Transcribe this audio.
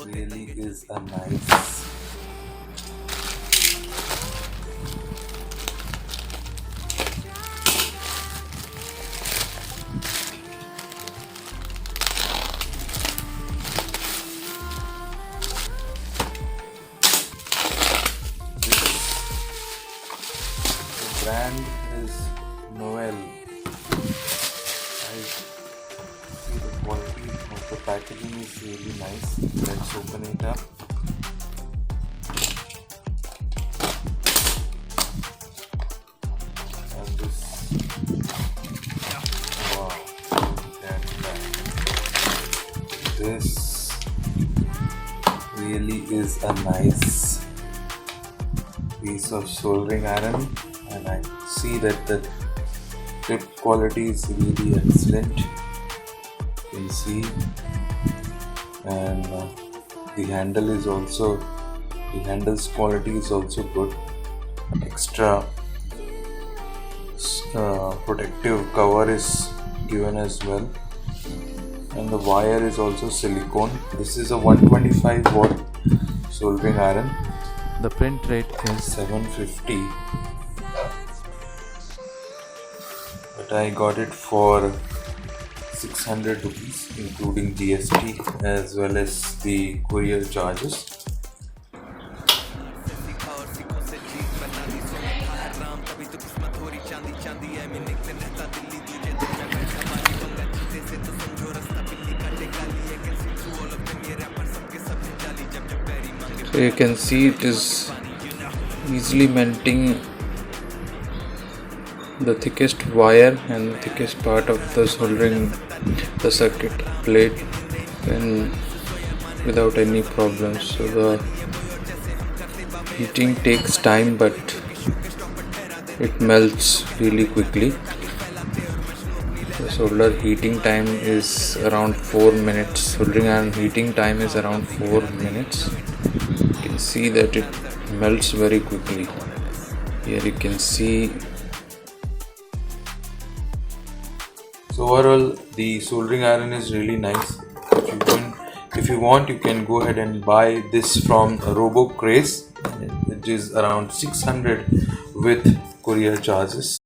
really is a nice the brand is Noel. I see the quality of the packaging is really nice. Let's open it up. And this, wow, look at that. This really is a nice piece of soldering iron, and I see that the tip quality is really excellent. You can see, and the handle's quality is also good. Extra protective cover is given as well, and the wire is also silicone. This is a 125W soldering iron. The print rate is 750, but I got it for 600 rupees including GST as well as the courier charges. So you can see it is easily melting the thickest wire and thickest part of the soldering the circuit plate and without any problems. So the heating takes time, but it melts really quickly. The solder heating time is around 4 minutes. Soldering iron heating time is around 4 minutes. You can see that it melts very quickly. Here you can see. So overall, the soldering iron is really nice. If you want, you can go ahead and buy this from Robo Craze. It is around 600 with courier charges.